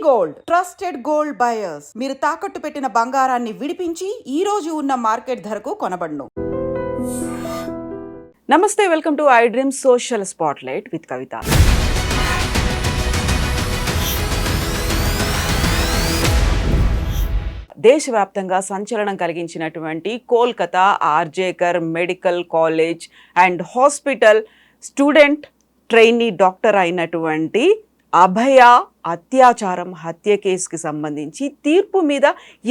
Gold trusted gold buyers మీరు తాకట్టు పెట్టిన బంగారాన్ని విడిపించి ఈ రోజు ఉన్న మార్కెట్ ధరకు కొనబడును. నమస్తే, welcome to I dream social spotlight with Kavitha. దేశవ్యాప్తంగా సంచలనం కలిగించినటువంటి Kolkata RG Kar medical college and hospital student trainee doctor అయినటువంటి అభయ అత్యాచారం హత్య కేసుకి సంబంధించి తీర్పు మీద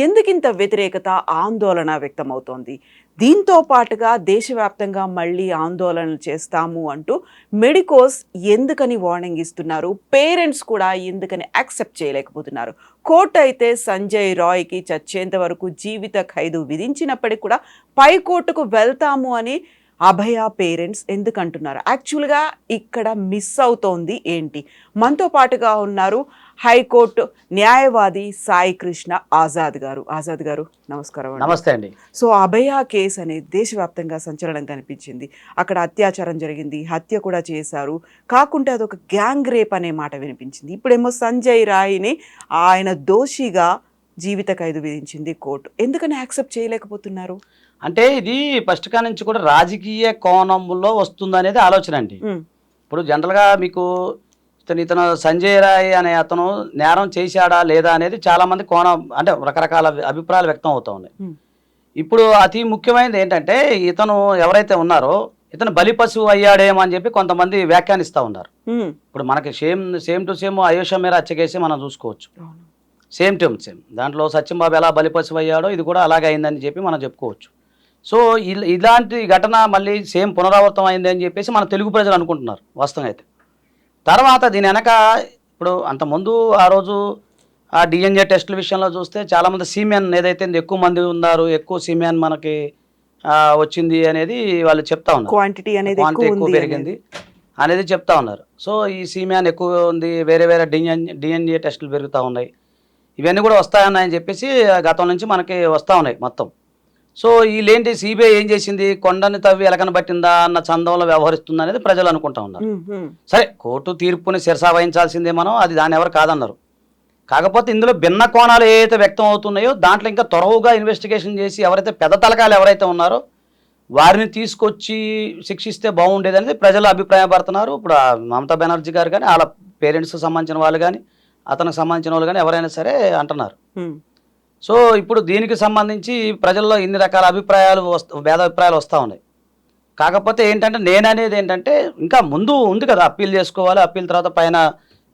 ఎందుకింత వ్యతిరేకత, ఆందోళన వ్యక్తమవుతోంది. దీంతో పాటుగా దేశవ్యాప్తంగా మళ్ళీ ఆందోళనలు చేస్తాము అంటూ మెడికోస్ ఎందుకని వార్నింగ్ ఇస్తున్నారు, పేరెంట్స్ కూడా ఎందుకని యాక్సెప్ట్ చేయలేకపోతున్నారు. కోర్టు అయితే సంజయ్ రాయ్కి చచ్చేంత వరకు జీవిత ఖైదు విధించినప్పటికీ కూడా పై కోర్టుకు వెళ్తాము అని అభయ పేరెంట్స్ ఎందుకంటున్నారు. యాక్చువల్గా ఇక్కడ మిస్ అవుతోంది ఏంటి? మనతో పాటుగా ఉన్నారు హైకోర్టు న్యాయవాది సాయి కృష్ణ ఆజాద్ గారు. ఆజాద్ గారు నమస్కారం. నమస్తే అండి. సో అభయ కేసు అనేది దేశవ్యాప్తంగా సంచలనం కనిపించింది. అక్కడ అత్యాచారం జరిగింది, హత్య కూడా చేశారు, కాకుంటే అదొక గ్యాంగ్ రేప్ అనే మాట వినిపించింది. ఇప్పుడేమో సంజయ్ రాయ్ని ఆయన దోషిగా జీవిత ఖైదు విధించింది కోర్టు. ఎందుకని యాక్సెప్ట్ చేయలేకపోతున్నారు? అంటే ఇది ఫస్ట్ కా నుంచి కూడా రాజకీయ కోణంలో వస్తుంది అనేది ఆలోచన అండి. ఇప్పుడు జనరల్గా మీకు ఇతను సంజయ్ రాయ్ అనే అతను నేరం చేశాడా లేదా అనేది చాలా మంది కోణం, అంటే రకరకాల అభిప్రాయాలు వ్యక్తం అవుతూ ఉన్నాయి. ఇప్పుడు అతి ముఖ్యమైనది ఏంటంటే ఇతను ఎవరైతే ఉన్నారో ఇతను బలి పశువు అయ్యాడేమో అని చెప్పి కొంతమంది వ్యాఖ్యానిస్తూ ఉన్నారు. ఇప్పుడు మనకి సేమ్ టు సేమ్ అయోష మేర హత్య కేసు మనం చూసుకోవచ్చు. సేమ్ టు సేమ్ దాంట్లో సత్యంబాబు ఎలా బలి పశువు అయ్యాడో ఇది కూడా అలాగే అయిందని చెప్పి మనం చెప్పుకోవచ్చు. సో ఇలాంటి ఘటన మళ్ళీ సేమ్ పునరావృతం అయింది అని చెప్పేసి మన తెలుగు ప్రజలు అనుకుంటున్నారు వాస్తవం అయితే. తర్వాత దీని వెనక ఇప్పుడు అంతకుముందు ఆ రోజు ఆ డిఎన్ఏ టెస్టుల విషయంలో చూస్తే చాలామంది సీమెన్ ఏదైతే ఎక్కువ మంది ఉన్నారు, ఎక్కువ సీమెన్ మనకి వచ్చింది అనేది వాళ్ళు చెప్తా ఉన్నారు. క్వాంటిటీ ఎక్కువ పెరిగింది అనేది చెప్తా ఉన్నారు. సో ఈ సీమెన్ ఎక్కువ ఉంది, వేరే వేరే డిఎన్ఏ టెస్టులు పెరుగుతూ ఉన్నాయి, ఇవన్నీ కూడా వస్తాయన్నాయని చెప్పేసి గతం నుంచి మనకి వస్తూ ఉన్నాయి మొత్తం. సో వీళ్ళేంటి సిబిఐ ఏం చేసింది, కొండని తవ్వి ఎలకన పట్టిందా అన్న చందంలో వ్యవహరిస్తుంది అనేది ప్రజలు అనుకుంటా ఉన్నారు. సరే, కోర్టు తీర్పుని శిరసా వహించాల్సిందే మనం, అది దాన్ని ఎవరు కాదన్నారు. కాకపోతే ఇందులో భిన్న కోణాలు ఏవైతే వ్యక్తం అవుతున్నాయో దాంట్లో ఇంకా త్వరగా ఇన్వెస్టిగేషన్ చేసి ఎవరైతే పెద్ద తలకాయలు ఎవరైతే ఉన్నారో వారిని తీసుకొచ్చి శిక్షిస్తే బాగుండేది అనేది ప్రజలు అభిప్రాయపడుతున్నారు. ఇప్పుడు మమతా బెనర్జీ గారు కానీ వాళ్ళ పేరెంట్స్కి సంబంధించిన వాళ్ళు కానీ అతనికి సంబంధించిన వాళ్ళు కానీ ఎవరైనా సరే అంటున్నారు. సో ఇప్పుడు దీనికి సంబంధించి ప్రజల్లో ఇన్ని రకాల భేదాభిప్రాయాలు వస్తూ ఉన్నాయి. కాకపోతే ఏంటంటే నేననేది ఏంటంటే ఇంకా ముందు ఉంది కదా, అప్పీల్ చేసుకోవాలి, అప్పీల్ తర్వాత పైన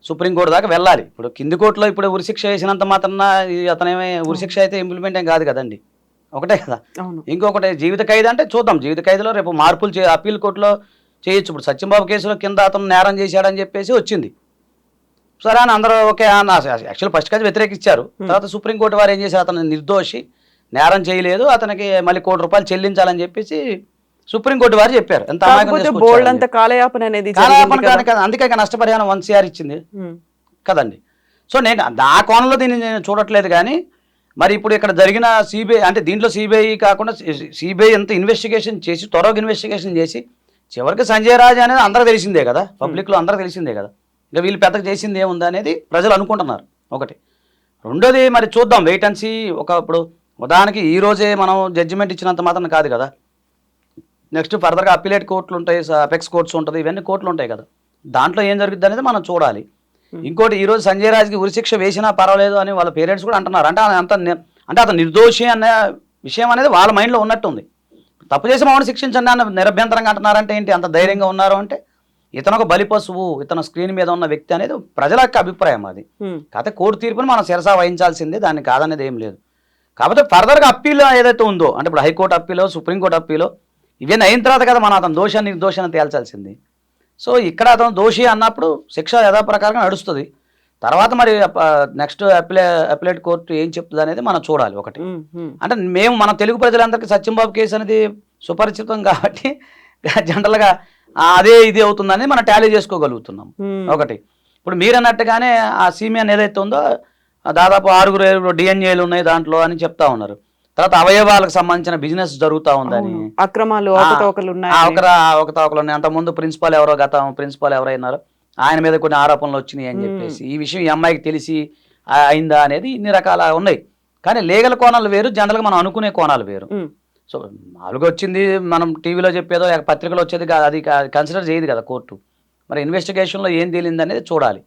సుప్రీంకోర్టు దాకా వెళ్ళాలి. ఇప్పుడు కింది కోర్టులో ఇప్పుడు ఉరిశిక్ష వేసినంత మాత్రాన అతనేమే ఉరిశిక్ష అయితే ఇంప్లిమెంట్ ఏం కాదు కదండి, ఒకటే కదా. ఇంకొకటి జీవిత ఖైదు అంటే చూద్దాం, జీవిత ఖైదులో రేపు మార్పులు అప్పీల్ కోర్టులో చేయొచ్చు. ఇప్పుడు సత్యంబాబు కేసులో కింద అతను నేరం చేశాడని చెప్పేసి వచ్చింది, సరే అని అందరూ ఓకే అన్న. యాక్చువల్ ఫస్ట్ కాదు వ్యతిరేకించారు, తర్వాత సుప్రీంకోర్టు వారు ఏం చేశారు, అతను నిర్దోషి, నేరం చేయలేదు, అతనికి మళ్ళీ ₹1 చెల్లించాలని చెప్పేసి సుప్రీంకోర్టు వారు చెప్పారు. ఎంత అందుకే నష్టపరిహారం 1 CR ఇచ్చింది కదండి. సో నేను ఆ కోణంలో దీన్ని నేను చూడట్లేదు. కానీ మరి ఇప్పుడు ఇక్కడ జరిగిన సిబిఐ అంటే దీంట్లో సిబిఐ కాకుండా సిబిఐ ఎంత ఇన్వెస్టిగేషన్ చేసి త్వరగా ఇన్వెస్టిగేషన్ చేసి చివరికి సంజయ్ రాజ్ అనేది అందరూ తెలిసిందే కదా, పబ్లిక్లో అందరూ తెలిసిందే కదా. ఇంకా వీళ్ళు పెద్దగా చేసింది ఏముంది అనేది ప్రజలు అనుకుంటున్నారు ఒకటి. రెండోది మరి చూద్దాం, వెయిట్ అండ్ సీ. ఇప్పుడు ఉదాహరణకి ఈ రోజే మనం జడ్జిమెంట్ ఇచ్చినంత మాత్రం కాదు కదా, నెక్స్ట్ ఫర్దర్గా అప్పీలేట్ కోర్టులు ఉంటాయి, అపెక్స్ కోర్ట్స్ ఉంటుంది, ఇవన్నీ కోర్టులు ఉంటాయి కదా, దాంట్లో ఏం జరుగుతుంది అనేది మనం చూడాలి. ఇంకోటి ఈరోజు సంజయ్ రాజ్కి ఉరిశిక్ష వేసినా పర్వాలేదు అని వాళ్ళ పేరెంట్స్ కూడా అంటున్నారు. అంటే అతను నిర్దోషి అనే విషయం అనేది వాళ్ళ మైండ్లో ఉన్నట్టుంది. తప్పు చేసి మామూలు శిక్షించండి అన్న నిరభ్యంతరంగా అంటున్నారంటే ఏంటి, అంత ధైర్యంగా ఉన్నారు అంటే ఇతను ఒక బలి పశువు, ఇతను స్క్రీన్ మీద ఉన్న వ్యక్తి అనేది ప్రజల యొక్క అభిప్రాయం. అది కాకపోతే కోర్టు తీర్పుని మనం శిరసా వహించాల్సిందే, దాన్ని కాదనేది ఏం లేదు. కాకపోతే ఫర్దర్గా అప్పీల్ ఏదైతే ఉందో, అంటే ఇప్పుడు హైకోర్టు అప్పీలో సుప్రీంకోర్టు అప్పీలో ఇవన్నీ అయిన తర్వాత కదా మనం అతను దోషాన్ని నిర్దోషాన్ని తేల్చాల్సింది. సో ఇక్కడ అతను దోషి అన్నప్పుడు శిక్ష యథాప్రకారంగా నడుస్తుంది. తర్వాత మరి నెక్స్ట్ అప్పీలేట్ కోర్టు ఏం చెప్తుంది అనేది మనం చూడాలి ఒకటి. అంటే మన తెలుగు ప్రజలందరికీ సత్యంబాబు కేసు అనేది సుపరిచితం కాబట్టి జనరల్గా అదే ఇది అవుతుందని మనం టాలీ చేసుకోగలుగుతున్నాం ఒకటి. ఇప్పుడు మీరు అన్నట్టుగానే ఆ సీమెన్ ఏదైతే ఉందో దాదాపు 6 డిఎన్ఏలు ఉన్నాయి దాంట్లో అని చెప్తా ఉన్నారు. తర్వాత అవయవాలకు సంబంధించిన బిజినెస్ జరుగుతూ ఉందని, అక్రమాలు అవకతవకలు ఉన్నాయి. అంతకుముందు ప్రిన్సిపాల్ ఎవరైనారో ఆయన మీద కొన్ని ఆరోపణలు వచ్చినాయి అని చెప్పేసి ఈ విషయం ఈ అమ్మాయికి తెలిసి అయిందా అనేది ఇన్ని రకాల ఉన్నాయి. కానీ లీగల్ కోణాలు వేరు, జనరల్గా మనం అనుకునే కోణాలు వేరు. సో మామూలుగా వచ్చింది మనం టీవీలో చెప్పేదో పత్రికలో వచ్చేది అది కన్సిడర్ చేయదు కదా కోర్టు. మరి ఇన్వెస్టిగేషన్లో ఏం తేలింది అనేది చూడాలి.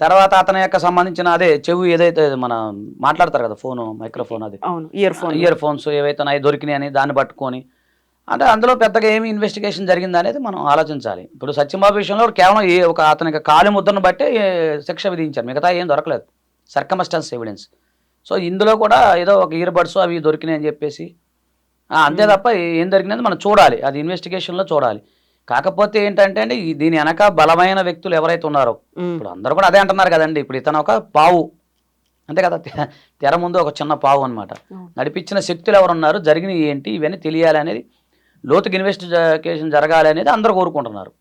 తర్వాత అతని యొక్క సంబంధించిన అదే చెవి ఏదైతే మన మాట్లాడతారు కదా ఫోను మైక్రోఫోన్, అది ఇయర్ ఫోన్స్ ఏవైతే నాయి దొరికినాయి అని దాన్ని పట్టుకొని అంటే అందులో పెద్దగా ఏమి ఇన్వెస్టిగేషన్ జరిగింది అనేది మనం ఆలోచించాలి. ఇప్పుడు సత్యంబాబు విషయంలో కేవలం ఒక అతనికి కాలి ముద్రను బట్టే శిక్ష విధించారు, మిగతా ఏం దొరకలేదు, సర్కమస్టెన్స్ ఎవిడెన్స్. సో ఇందులో కూడా ఏదో ఒక ఇయర్ బడ్స్ అవి దొరికినాయి అని చెప్పేసి అంతే తప్ప ఏం దొరికినది మనం చూడాలి, అది ఇన్వెస్టిగేషన్లో చూడాలి. కాకపోతే ఏంటంటే అండి దీని వెనక బలమైన వ్యక్తులు ఎవరైతే ఉన్నారో, ఇప్పుడు అందరూ కూడా అదే అంటున్నారు కదండి, ఇప్పుడు ఇతను ఒక పావు అంతే కదా, తెర ముందు ఒక చిన్న పావు అనమాట. నడిపించిన శక్తులు ఎవరున్నారు, జరిగినవి ఏంటి, ఇవన్నీ తెలియాలి అనేది, లోతుకి ఇన్వెస్టిగేషన్ జరగాలి అనేది అందరూ కోరుకుంటున్నారు.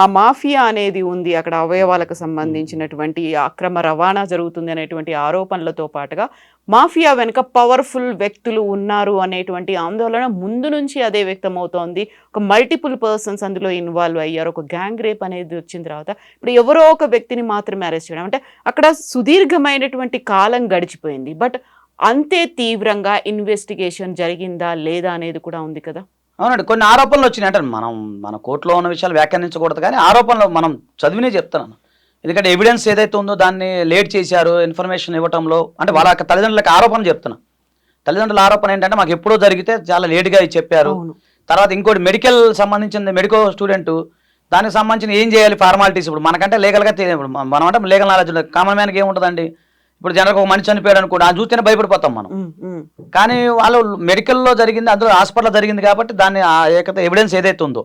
ఆ మాఫియా అనేది ఉంది అక్కడ, అవయవాలకు సంబంధించినటువంటి అక్రమ రవాణా జరుగుతుంది అనేటువంటి ఆరోపణలతో పాటుగా మాఫియా వెనుక పవర్ఫుల్ వ్యక్తులు ఉన్నారు అనేటువంటి ఆందోళన ముందు నుంచి అదే వ్యక్తమవుతోంది. ఒక మల్టిపుల్ పర్సన్స్ అందులో ఇన్వాల్వ్ అయ్యారు. ఒక గ్యాంగ్ రేప్ అనేది వచ్చిన తర్వాత ఇప్పుడు ఎవరో ఒక వ్యక్తిని మాత్రమే అరెస్ట్ చేయడం అంటే అక్కడ సుదీర్ఘమైనటువంటి కాలం గడిచిపోయింది. బట్ అంతే తీవ్రంగా ఇన్వెస్టిగేషన్ జరిగిందా లేదా అనేది కూడా ఉంది కదా. అవునండి, కొన్ని ఆరోపణలు వచ్చినాయి. అంటే మన కోర్టులో ఉన్న విషయాలు వ్యాఖ్యానించకూడదు, కానీ ఆరోపణలు మనం చదివినే చెప్తున్నాను. ఎందుకంటే ఎవిడెన్స్ ఏదైతే ఉందో దాన్ని లేట్ చేశారు ఇన్ఫర్మేషన్ ఇవ్వటంలో, అంటే వాళ్ళ తల్లిదండ్రులకు ఆరోపణ చెప్తున్నా. తల్లిదండ్రుల ఆరోపణ ఏంటంటే మాకు ఎప్పుడో జరిగితే చాలా లేట్గా చెప్పారు. తర్వాత ఇంకోటి మెడికల్ సంబంధించింది, మెడికల్ స్టూడెంట్, దానికి సంబంధించిన ఏం చేయాలి ఫార్మాలిటీస్. ఇప్పుడు మనకంటే లీగల్గా ఇప్పుడు మనం అంటే లీగల్ నాలెడ్జ్ ఉంటుంది, కామన్ మ్యాన్కి ఏముంటుందండి. ఇప్పుడు జనరల్గా ఒక మనిషి చనిపోయాడు అనుకోండి, ఆ చూస్తేనే భయపడిపోతాం మనం. కానీ వాళ్ళు మెడికల్లో జరిగింది, అందులో హాస్పిటల్లో జరిగింది కాబట్టి దాన్ని ఎవిడెన్స్ ఏదైతే ఉందో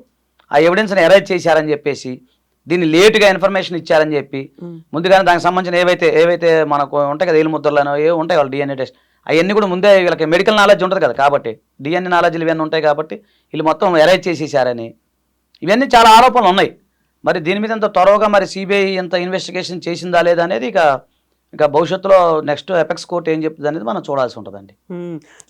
ఆ ఎవిడెన్స్ని అరేంజ్ చేశారని చెప్పేసి, దీన్ని లేటుగా ఇన్ఫర్మేషన్ ఇచ్చారని చెప్పి, ముందుగానే దానికి సంబంధించిన ఏవైతే మనకు ఉంటాయి కదా, ఏలు ముద్రలను ఏ ఉంటాయి వాళ్ళు డిఎన్ఏ టెస్ట్, అవన్నీ కూడా ముందే వీళ్ళకి మెడికల్ నాలెడ్జ్ ఉంటుంది కదా, కాబట్టి డిఎన్ఏ నాలెడ్జ్లు ఇవన్నీ ఉంటాయి కాబట్టి వీళ్ళు మొత్తం అరేంజ్ చేసేసారని, ఇవన్నీ చాలా ఆరోపణలు ఉన్నాయి. మరి దీని మీద ఇంత త్వరగా మరి సిబిఐ ఇంత ఇన్వెస్టిగేషన్ చేసిందా లేదా అనేది ఇక భవిష్యత్తులో నెక్స్ట్ ఎపెక్స్ కోర్ట్ ఏం చెప్తుంది అనేది మనం చూడాల్సి ఉంటుందండి.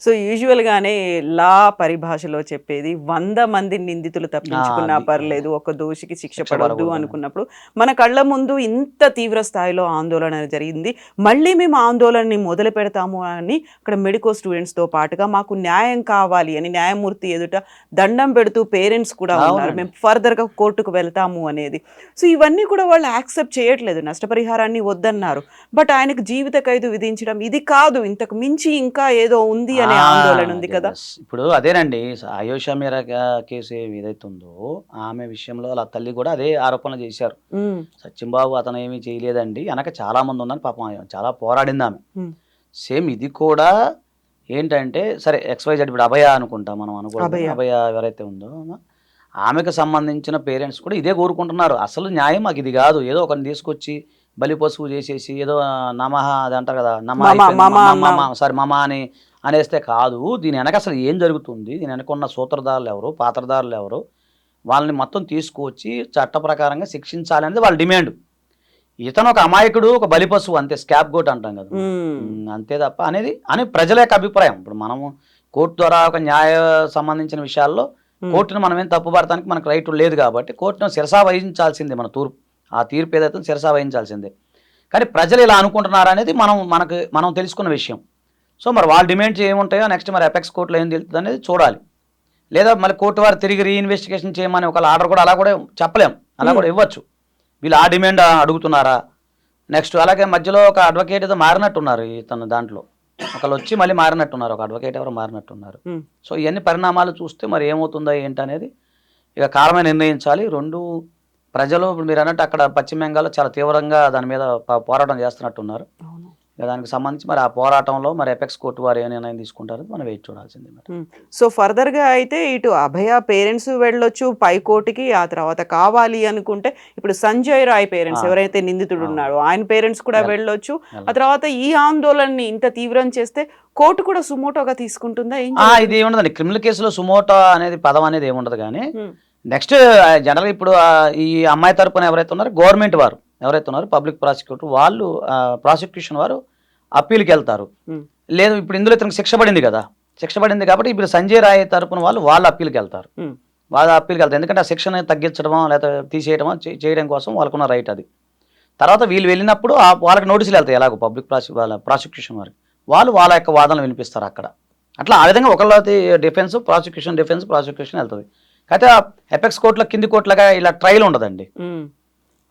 సో యూజువల్గానే లా పరిభాషలో చెప్పేది 100 మంది నిందితులు తప్పించుకున్నా పర్లేదు, ఒక దోషికి శిక్ష పడవద్దు అనుకున్నప్పుడు మన కళ్ళ ముందు ఇంత తీవ్ర స్థాయిలో ఆందోళన జరిగింది. మళ్ళీ మేము ఆందోళనని మొదలు పెడతాము అని అక్కడ మెడికల్ స్టూడెంట్స్తో పాటుగా మాకు న్యాయం కావాలి అని న్యాయమూర్తి ఎదుట దండం పెడుతూ పేరెంట్స్ కూడా ఉన్నారు, మేము ఫర్దర్గా కోర్టుకు వెళ్తాము అనేది. సో ఇవన్నీ కూడా వాళ్ళు యాక్సెప్ట్ చేయట్లేదు, నష్టపరిహారాన్ని వద్దన్నారు. బట్ ఆయనకు జీవిత ఖైదు విధించడం ఇది కాదు, ఇంతకు మించి ఇంకా ఏదో ఉంది అనే ఆందోళన ఉంది కదా. ఇప్పుడు అదేనండి, ఆయేషా మీరా కేసు ఏదైతే ఉందో ఆమె విషయంలో వాళ్ళ తల్లి కూడా అదే ఆరోపణలు చేశారు. సత్యంబాబు అతను ఏమీ చేయలేదండి, వెనక చాలా మంది ఉందని పాపం చాలా పోరాడింది ఆమె. సేమ్ ఇది కూడా ఏంటంటే సరే XYZ ఇప్పుడు అభయ అనుకుంటా మనం అనుకుంటాం, అభయ ఎవరైతే ఉందో ఆమెకు సంబంధించిన పేరెంట్స్ కూడా ఇదే కోరుకుంటున్నారు. అసలు న్యాయం మాకు ఇది కాదు, ఏదో ఒకరిని తీసుకొచ్చి బలి పశువు చేసేసి ఏదో నమః అది అంటారు కదా, మమ అని అనేస్తే కాదు. దీని వెనక అసలు ఏం జరుగుతుంది, దీని వెనక ఉన్న సూత్రధారులు ఎవరు, పాత్రధారులు ఎవరు, వాళ్ళని మొత్తం తీసుకువచ్చి చట్ట ప్రకారంగా శిక్షించాలనేది వాళ్ళ డిమాండ్. ఇతను ఒక అమాయకుడు, ఒక బలి పశువు, అంతే, స్కాప్ గోట్ అంటాం కదా, అంతే తప్ప అని ప్రజల యొక్క అభిప్రాయం. ఇప్పుడు మనము కోర్టు ద్వారా ఒక న్యాయ సంబంధించిన విషయాల్లో కోర్టును మనం ఏం తప్పు పడటానికి మనకు రైట్ లేదు కాబట్టి కోర్టును శిరసా వహించాల్సిందే, మన ఆ తీర్పు ఏదైతే శిరసా వహించాల్సిందే. కానీ ప్రజలు ఇలా అనుకుంటున్నారు అనేది మనం తెలుసుకున్న విషయం. సో మరి వాళ్ళ డిమాండ్స్ ఏముంటాయో నెక్స్ట్ మరి ఎపెక్స్ కోర్టులో ఏం తెలుస్తుంది అనేది చూడాలి. లేదా మళ్ళీ కోర్టు వారు తిరిగి రీఇన్వెస్టిగేషన్ చేయమని ఒక ఆర్డర్ కూడా అలా కూడా చెప్పలేం, అలా కూడా ఇవ్వచ్చు. వీళ్ళు ఆ డిమాండ్ అడుగుతున్నారా నెక్స్ట్. అలాగే మధ్యలో ఒక అడ్వకేట్ ఏదో మారినట్టున్నారు ఇతను, దాంట్లో ఒకళ్ళు వచ్చి మళ్ళీ మారినట్టున్నారు, ఒక అడ్వకేట్ ఎవరు మారినట్టున్నారు. సో ఇవన్నీ పరిణామాలు చూస్తే మరి ఏమవుతుందో ఏంటనేది ఇక కాలమే నిర్ణయించాలి. రెండు ప్రజలు ఇప్పుడు మీరు అన్నట్టు అక్కడ పశ్చిమ బెంగాల్లో చాలా తీవ్రంగా దాని మీద పోరాటం చేస్తున్నట్టున్నారు. దానికి సంబంధించి మరి ఆ పోరాటంలో మరి ఎపెక్స్ కోర్టు వారు ఏ నిర్ణయం తీసుకుంటారో మనం వెయిట్ చూడాల్సింది. సో ఫర్దర్గా అయితే ఇటు అభయ పేరెంట్స్ వెళ్ళొచ్చు పై కోర్టుకి, ఆ తర్వాత కావాలి అనుకుంటే ఇప్పుడు సంజయ్ రాయ్ పేరెంట్స్ ఎవరైతే నిందితుడు ఉన్నాడో ఆయన పేరెంట్స్ కూడా వెళ్ళొచ్చు. ఆ తర్వాత ఈ ఆందోళనని ఇంత తీవ్రం చేస్తే కోర్టు కూడా సుమోటోగా తీసుకుంటుందా? ఇది ఏముండదండి, క్రిమినల్ కేసులో సుమోటో అనేది పదం అనేది ఏముండదు. కానీ నెక్స్ట్ జనరల్గా ఇప్పుడు ఈ అమ్మాయి తరపున ఎవరైతే ఉన్నారో గవర్నమెంట్ వారు ఎవరైతే ఉన్నారో పబ్లిక్ ప్రాసిక్యూటర్ వాళ్ళు ప్రాసిక్యూషన్ వారు అప్పీల్కి వెళ్తారు. లేదు ఇప్పుడు ఇందులో ఇతనికి శిక్ష పడింది కదా, శిక్ష పడింది కాబట్టి ఇప్పుడు సంజయ్ రాయ్ తరపున వాళ్ళు అప్పీల్కి వెళ్తారు. ఎందుకంటే ఆ శిక్షను తగ్గించడమో లేదా తీసేయడమో చేయడం కోసం వాళ్ళకున్న రైట్ అది. తర్వాత వీళ్ళు వెళ్ళినప్పుడు వాళ్ళకి నోటీసులు వెళ్తాయి ఎలాగో పబ్లిక్ ప్రాసిక్యూషన్ వారికి, వాళ్ళు వాళ్ళ యొక్క వాదనలు వినిపిస్తారు అక్కడ. అట్లా ఆ విధంగా ఒకళ్ళది డిఫెన్స్ ప్రాసిక్యూషన్ వెళ్తుంది. అయితే ఎపెక్స్ కోర్టులో కింది కోర్టులుగా ఇలా ట్రయల్ ఉండదండి.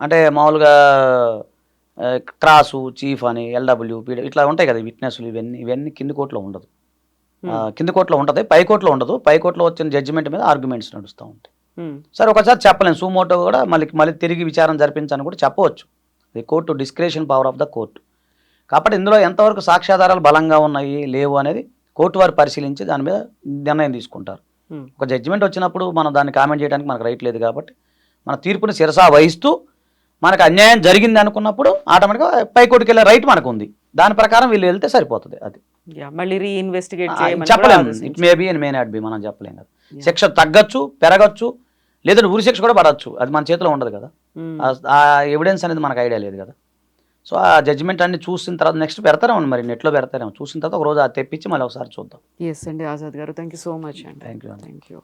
అంటే మామూలుగా క్రాసు చీఫ్ అని ఎల్డబ్ల్యూ పీడ ఇట్లా ఉంటాయి కదా విట్నెస్లు, ఇవన్నీ కింది కోర్టులో ఉండదు. కింది కోర్టులో ఉంటుంది, పై కోర్టులో ఉండదు. పై కోర్టులో వచ్చిన జడ్జిమెంట్ మీద ఆర్గ్యుమెంట్స్ నడుస్తూ ఉంటాయి. సరే ఒకసారి చెప్పలేము, సుమోటో కూడా మళ్ళీ తిరిగి విచారణ జరిపించని కూడా చెప్పవచ్చు. ఇది court discretion power of the court. కాబట్టి ఇందులో ఎంతవరకు సాక్ష్యాధారాలు బలంగా ఉన్నాయి లేవు అనేది కోర్టు వారు పరిశీలించి దాని మీద నిర్ణయం తీసుకుంటారు. ఒక జడ్జిమెంట్ వచ్చినప్పుడు మనం దాన్ని కామెంట్ చేయడానికి మనకు రైట్ లేదు కాబట్టి మన తీర్పుని శిరసా వహిస్తూ మనకు అన్యాయం జరిగింది అనుకున్నప్పుడు ఆటోమేటిక్గా పై కోర్టుకి వెళ్ళే రైట్ మనకు ఉంది. దాని ప్రకారం వీళ్ళు వెళ్తే సరిపోతుంది. అది మళ్ళీ రీఇన్వెస్టిగేట్ చెప్పలేము, it may be and may not be, మనం చెప్పలేము కదా. శిక్ష తగ్గచ్చు, పెరగచ్చు, లేదంటే ఉరి శిక్ష కూడా పడవచ్చు. అది మన చేతిలో ఉండదు కదా, ఆ ఎవిడెన్స్ అనేది మనకు ఐడియా లేదు కదా. సో ఆ జడ్జిమెంట్ అన్ని చూసిన తర్వాత నెక్స్ట్ పెడతారేమో, మరి నెట్లో పెడతారేమో, చూసిన తర్వాత ఒక రోజు అది తెప్పించి మళ్ళీ ఒకసారి చూద్దాం. ఎస్ అండి ఆజాద్ గారు, థ్యాంక్ యూ సో మచ్ అండి. Thank you. Thank you.